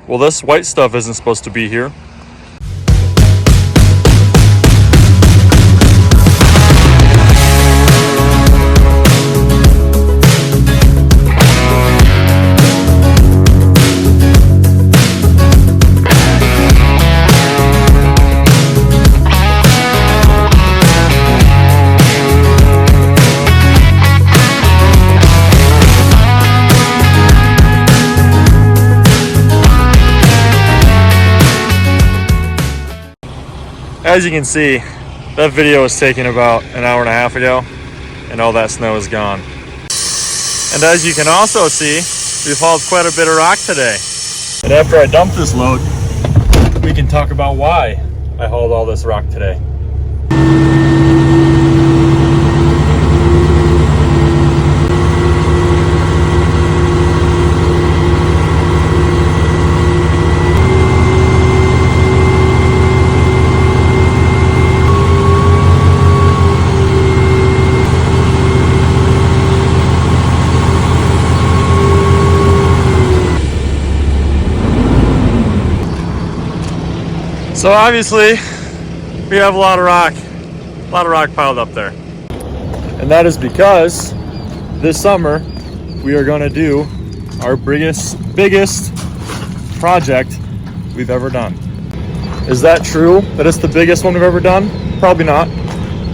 well, this white stuff isn't supposed to be here. As you can see, that video was taken about an hour and a half ago, and all that snow is gone. And as you can also see, we've hauled quite a bit of rock today. And after I dump this load, we can talk about why I hauled all this rock today. So obviously, we have a lot of rock piled up there. And that is because this summer, we are gonna do our biggest project we've ever done. Is that true, that it's the biggest one we've ever done? Probably not,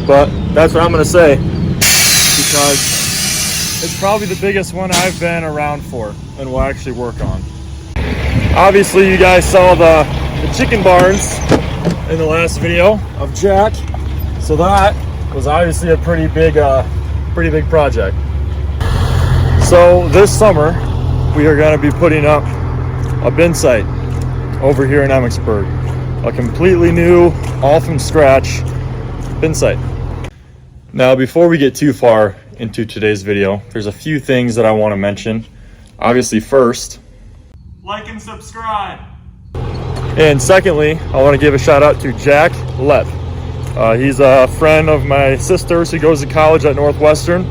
but that's what I'm gonna say, because it's probably the biggest one I've been around for and will actually work on. Obviously, you guys saw the chicken barns in the last video of Jack, so that was obviously a pretty big project. So this summer we are going to be putting up a bin site over here in Emmitsburg, a completely new, all from scratch bin site. Now, before we get too far into today's video, there's a few things that I want to mention. Obviously, first, like and subscribe. And secondly, I want to give a shout out to Jack. He's a friend of my sister's who goes to college at Northwestern,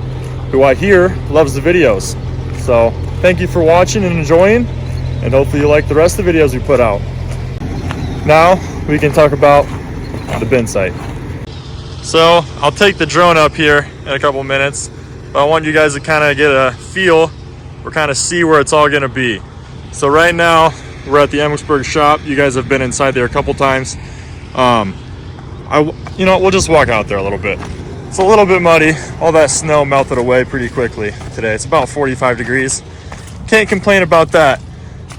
who I hear loves the videos. So thank you for watching and enjoying, and hopefully you like the rest of the videos we put out. Now we can talk about the bin site. So I'll take the drone up here in a couple minutes, but I want you guys to kind of get a feel or kind of see where it's all going to be. So right now, we're at the Emmitsburg shop. You guys have been inside there a couple times. We'll just walk out there a little bit. It's a little bit muddy. All that snow melted away pretty quickly today. It's about 45 degrees. Can't complain about that.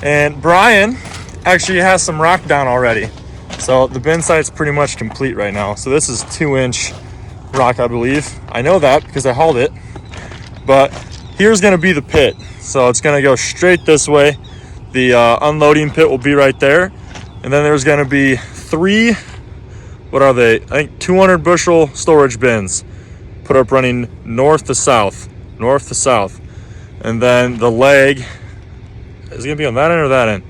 And Brian actually has some rock down already. So the bin site's pretty much complete right now. So this is 2-inch rock, I believe. I know that because I hauled it. But here's gonna be the pit. So it's gonna go straight this way. The unloading pit will be right there. And then there's gonna be 3, what are they? I think 200 bushel storage bins put up running north to south. And then the leg, is it gonna be on that end or that end?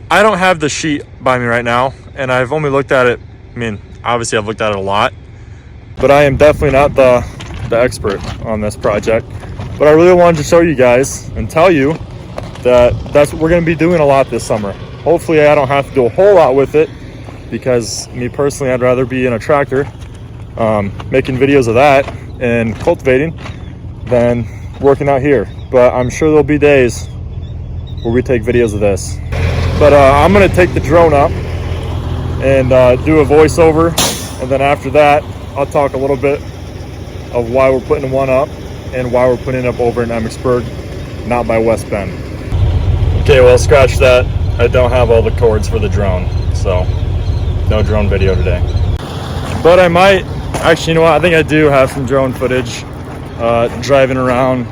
I don't have the sheet by me right now, and I've only looked at it, obviously I've looked at it a lot, but I am definitely not the expert on this project. But I really wanted to show you guys and tell you that's what we're going to be doing a lot this summer. Hopefully I don't have to do a whole lot with it, because me personally, I'd rather be in a tractor making videos of that and cultivating than working out here. But I'm sure there'll be days where we take videos of this. But I'm going to take the drone up and do a voiceover, and then after that I'll talk a little bit of why we're putting one up and why we're putting it up over in Emmitsburg, not by West Bend. Okay, well, scratch that. I don't have all the cords for the drone, so no drone video today. But I might, actually, you know what? I think I do have some drone footage driving around,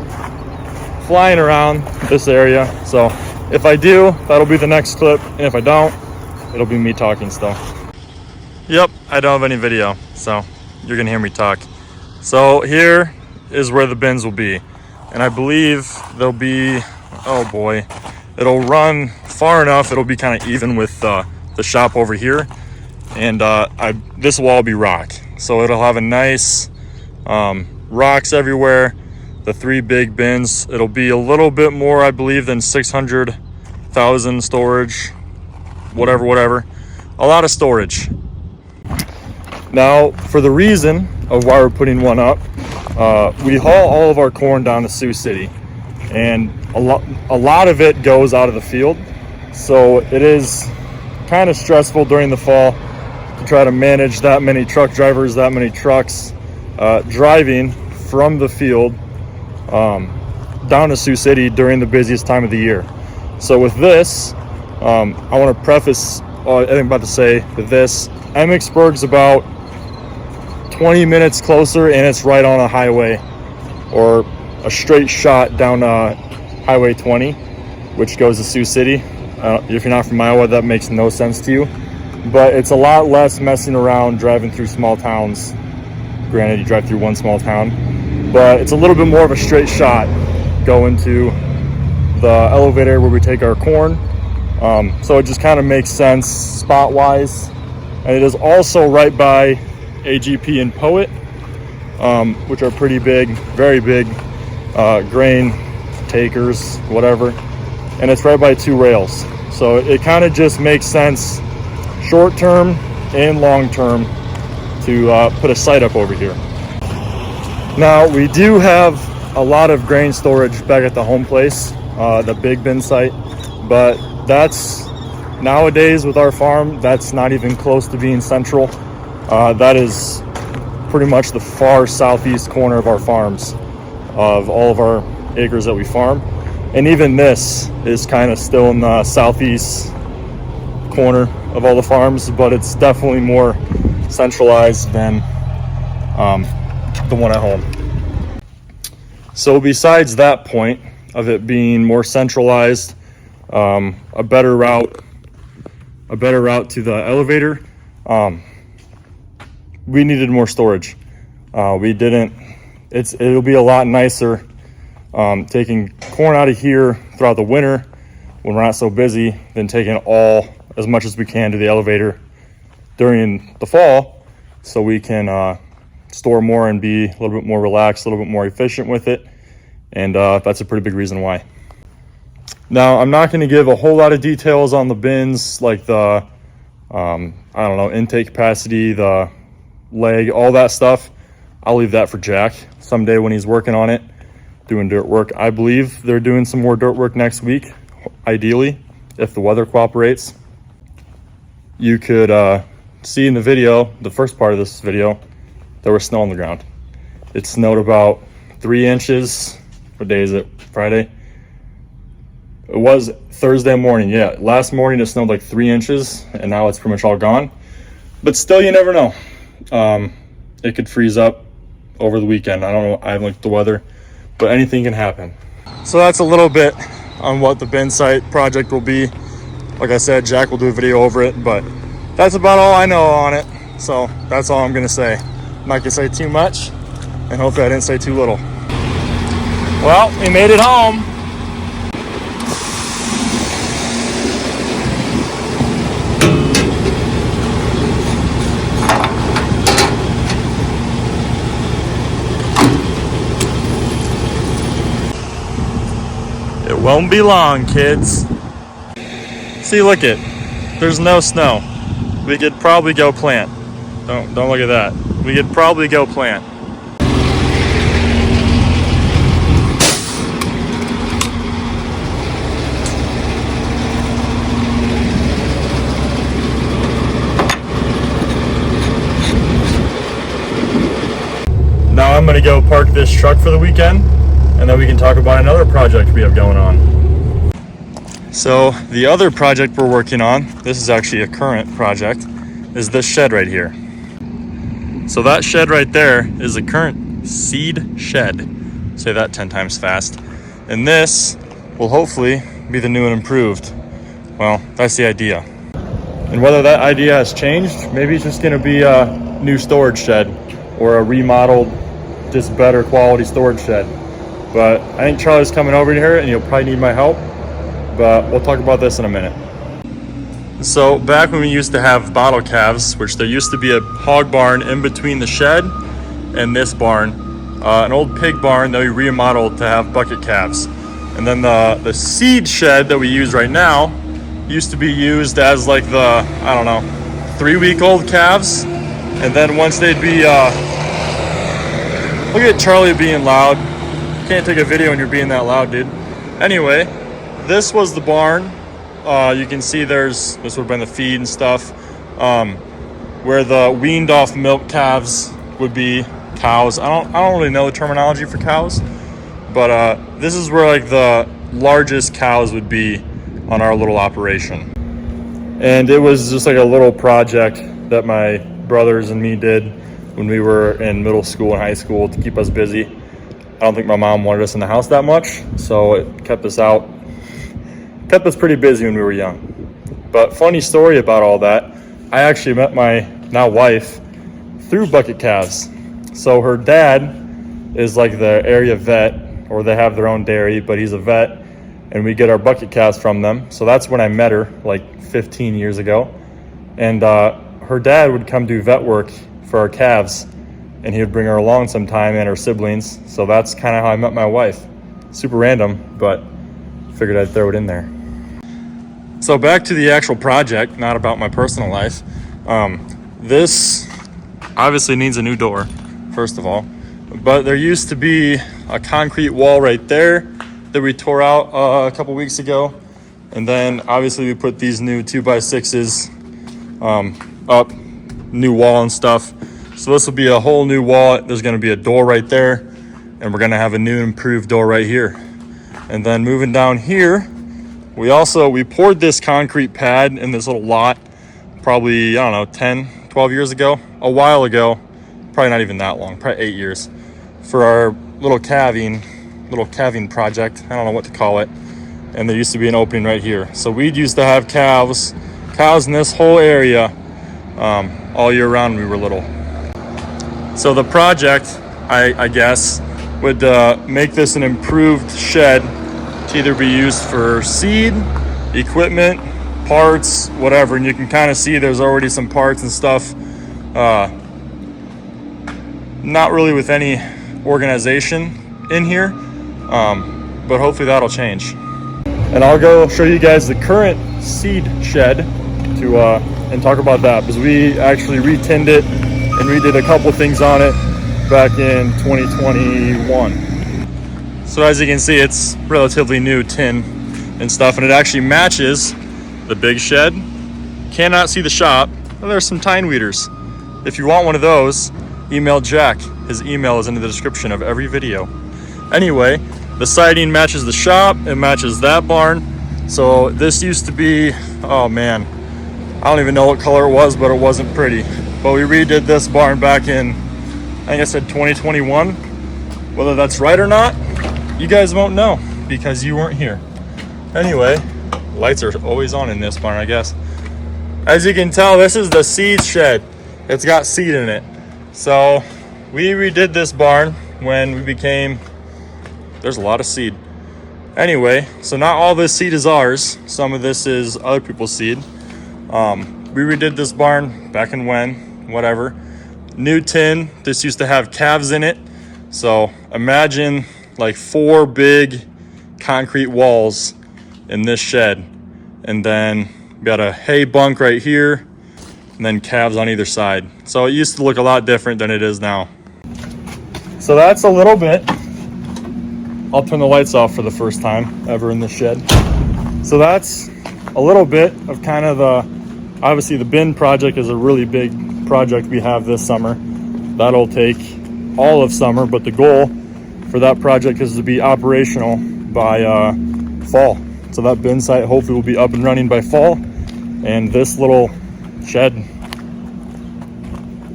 flying around this area. So if I do, that'll be the next clip. And if I don't, it'll be me talking still. Yep, I don't have any video, so you're gonna hear me talk. So here is where the bins will be. And I believe they'll be, oh boy, it'll run far enough, it'll be kind of even with the shop over here. And this will all be rock. So it'll have a nice rocks everywhere. The 3 big bins. It'll be a little bit more, I believe, than 600,000 storage whatever. A lot of storage. Now, for the reason of why we're putting one up, we haul all of our corn down to Sioux City, and a lot of it goes out of the field. So it is kind of stressful during the fall to try to manage that many truck drivers, that many trucks driving from the field down to Sioux City during the busiest time of the year. So with this, I want to preface I'm about to say with this, Emmitsburg's about 20 minutes closer, and it's right on a highway, or a straight shot down Highway 20, which goes to Sioux City. If you're not from Iowa, that makes no sense to you, but it's a lot less messing around driving through small towns. Granted, you drive through one small town, but it's a little bit more of a straight shot going to the elevator where we take our corn. So it just kind of makes sense spot wise, and it is also right by AGP and Poet, which are pretty big, very big grain takers, whatever, and it's right by 2 rails. So it kind of just makes sense short term and long term to put a site up over here. Now, we do have a lot of grain storage back at the home place, the Big Bin site, but that's nowadays with our farm, that's not even close to being central. That is pretty much the far southeast corner of our farms, of all of our acres that we farm. And even this is kind of still in the southeast corner of all the farms, but it's definitely more centralized than the one at home. So besides that point of it being more centralized, a better route to the elevator, we needed more storage. It'll be a lot nicer taking corn out of here throughout the winter when we're not so busy than taking as much as we can to the elevator during the fall, so we can store more and be a little bit more relaxed, a little bit more efficient with it. And that's a pretty big reason why. Now, I'm not going to give a whole lot of details on the bins, like the intake capacity, the leg, all that stuff. I'll leave that for Jack someday when he's working on it, doing dirt work. I believe they're doing some more dirt work next week, ideally, if the weather cooperates. You could see in the video, the first part of this video, there was snow on the ground. It snowed about 3 inches. What day is it? Friday? It was Thursday morning. Yeah, last morning it snowed like 3 inches, and now it's pretty much all gone. But still, you never know. It could freeze up over the weekend. I don't know. I haven't looked at the weather, but anything can happen. So that's a little bit on what the bin site project will be. Like I said, Jack will do a video over it, but that's about all I know on it. So that's all I'm going to say. I'm not going to say too much, and hopefully I didn't say too little. Well, we made it home. It won't be long, kids. See, look it. There's no snow. We could probably go plant. Don't look at that. We could probably go plant. Now I'm gonna go park this truck for the weekend, and then we can talk about another project we have going on. So the other project we're working on, this is actually a current project, is this shed right here. So that shed right there is a current seed shed. Say that 10 times fast. And this will hopefully be the new and improved. Well, that's the idea. And whether that idea has changed, maybe it's just gonna be a new storage shed or a remodeled, just better quality storage shed. But I think Charlie's coming over here and he'll probably need my help, but we'll talk about this in a minute. So back when we used to have bottle calves, which there used to be a hog barn in between the shed and this barn, an old pig barn that we remodeled to have bucket calves. And then the seed shed that we use right now used to be used as like the, I don't know, 3-week-old calves. And then once they'd be, look at Charlie being loud. Can't take a video when you're being that loud, dude. Anyway, this was the barn. You can see this would have been the feed and stuff, where the weaned off milk calves would be. Cows. I don't really know the terminology for cows, but this is where like the largest cows would be on our little operation. And it was just like a little project that my brothers and me did when we were in middle school and high school to keep us busy. I don't think my mom wanted us in the house that much, so it kept us pretty busy when we were young. But funny story about all that, I actually met my now wife through bucket calves. So her dad is like the area vet, or they have their own dairy, but he's a vet, and we get our bucket calves from them. So that's when I met her, like 15 years ago. And her dad would come do vet work for our calves, and he would bring her along sometime and her siblings. So that's kind of how I met my wife. Super random, but figured I'd throw it in there. So back to the actual project, not about my personal life. This obviously needs a new door, first of all, but there used to be a concrete wall right there that we tore out a couple weeks ago, and then obviously we put these new 2x6s up, new wall and stuff. So this will be a whole new wall. There's going to be a door right there, and we're going to have a new improved door right here. And then moving down here, we poured this concrete pad in this little lot probably, I don't know, 10, 12 years ago, a while ago. Probably not even that long, probably 8 years, for our little calving project. I don't know what to call it. And there used to be an opening right here. So we used to have cows in this whole area all year round when we were little. So the project, I guess, would make this an improved shed to either be used for seed, equipment, parts, whatever. And you can kind of see there's already some parts and stuff. Not really with any organization in here, but hopefully that'll change. And I'll go show you guys the current seed shed and talk about that, because we actually re-tinned it and redid a couple things on it back in 2021. So as you can see, it's relatively new tin and stuff, and it actually matches the big shed. Cannot see the shop. Well, there's some tine weeders. If you want one of those, email Jack. His email is in the description of every video. Anyway, the siding matches the shop. It matches that barn. So this used to be, oh man, I don't even know what color it was, but it wasn't pretty. But we redid this barn back in, I think I said 2021. Whether that's right or not, you guys won't know because you weren't here. Anyway, lights are always on in this barn, I guess. As you can tell, this is the seed shed. It's got seed in it. So we redid this barn when we became, there's a lot of seed. Anyway, so not all this seed is ours. Some of this is other people's seed. We redid this barn back in whatever. New tin. This used to have calves in it. So imagine like 4 big concrete walls in this shed. And then we got a hay bunk right here, and then calves on either side. So it used to look a lot different than it is now. So that's a little bit. I'll turn the lights off for the first time ever in this shed. So that's a little bit of kind of obviously the bin project is a really big project we have this summer. That'll take all of summer, but the goal for that project is to be operational by fall. So that bin site hopefully will be up and running by fall, and this little shed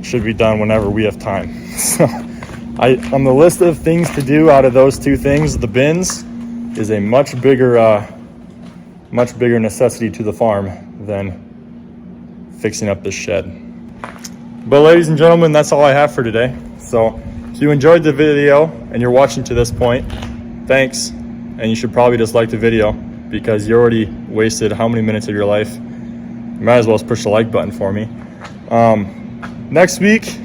should be done whenever we have time. So on the list of things to do out of those two things, the bins is a much bigger necessity to the farm than fixing up this shed. But ladies and gentlemen, that's all I have for today. So if you enjoyed the video and you're watching to this point, thanks. And you should probably just like the video because you already wasted how many minutes of your life. You might as well push the like button for me. Next week,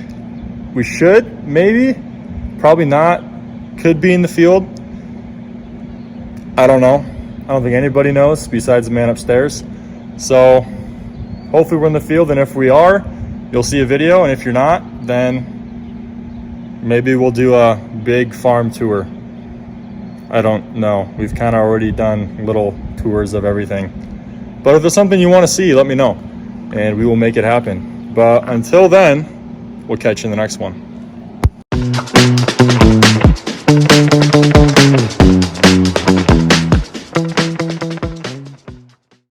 we should, maybe, probably not, could be in the field. I don't know. I don't think anybody knows besides the man upstairs. So hopefully we're in the field, and if we are, you'll see a video, and if you're not, then maybe we'll do a big farm tour. I don't know. We've kind of already done little tours of everything. But if there's something you want to see, let me know, and we will make it happen. But until then, we'll catch you in the next one.